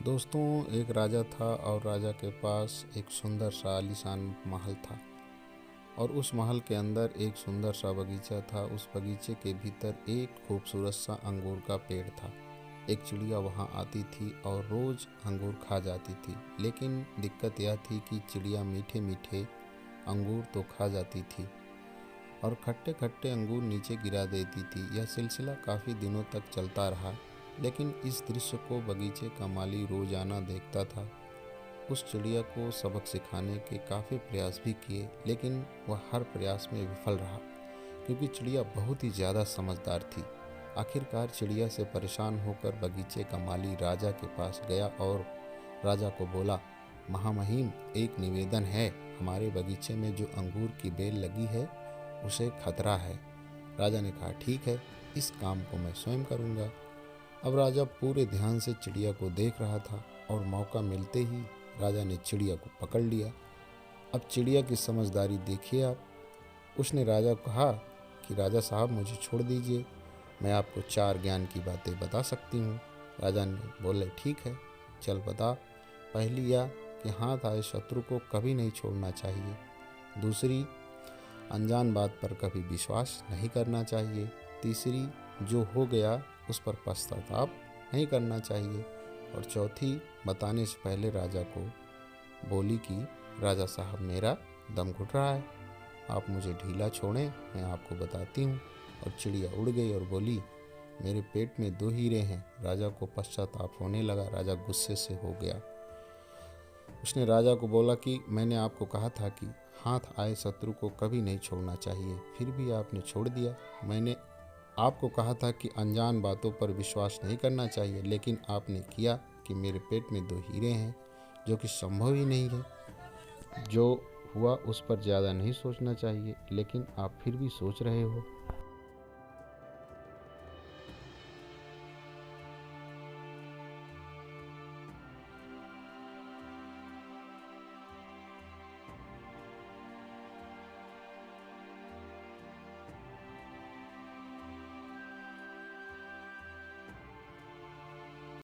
दोस्तों, एक राजा था और राजा के पास एक सुंदर सा आलीशान महल था। और उस महल के अंदर एक सुंदर सा बगीचा था। उस बगीचे के भीतर एक खूबसूरत सा अंगूर का पेड़ था। एक चिड़िया वहाँ आती थी और रोज़ अंगूर खा जाती थी। लेकिन दिक्कत यह थी कि चिड़िया मीठे मीठे अंगूर तो खा जाती थी और खट्टे खट्टे अंगूर नीचे गिरा देती थी। यह सिलसिला काफ़ी दिनों तक चलता रहा। लेकिन इस दृश्य को बगीचे का माली रोजाना देखता था। उस चिड़िया को सबक सिखाने के काफ़ी प्रयास भी किए, लेकिन वह हर प्रयास में विफल रहा, क्योंकि चिड़िया बहुत ही ज़्यादा समझदार थी। आखिरकार चिड़िया से परेशान होकर बगीचे का माली राजा के पास गया और राजा को बोला, महामहिम, एक निवेदन है। हमारे बगीचे में जो अंगूर की बेल लगी है उसे खतरा है। राजा ने कहा, ठीक है, इस काम को मैं स्वयं करूँगा। अब राजा पूरे ध्यान से चिड़िया को देख रहा था और मौका मिलते ही राजा ने चिड़िया को पकड़ लिया। अब चिड़िया की समझदारी देखिए आप। उसने राजा को कहा कि राजा साहब, मुझे छोड़ दीजिए, मैं आपको 4 ज्ञान की बातें बता सकती हूँ। राजा ने बोले, ठीक है, चल बता। पहली यह कि हाथ आए शत्रु को कभी नहीं छोड़ना चाहिए। दूसरी, अनजान बात पर कभी विश्वास नहीं करना चाहिए। तीसरी, जो हो गया उस पर पश्चाताप नहीं करना चाहिए। और चौथी, बताने से पहले राजा को बोली कि राजा साहब, मेरा दम घुट रहा है, आप मुझे ढीला छोड़ें, मैं आपको बताती हूँ। और चिड़िया उड़ गई और बोली, मेरे पेट में 2 हीरे हैं। राजा को पश्चाताप होने लगा। राजा गुस्से से हो गया। उसने राजा को बोला कि मैंने आपको कहा था कि हाथ आए शत्रु को कभी नहीं छोड़ना चाहिए, फिर भी आपने छोड़ दिया। मैंने आपको कहा था कि अनजान बातों पर विश्वास नहीं करना चाहिए, लेकिन आपने किया कि मेरे पेट में 2 हीरे हैं, जो कि संभव ही नहीं है। जो हुआ उस पर ज़्यादा नहीं सोचना चाहिए, लेकिन आप फिर भी सोच रहे हो।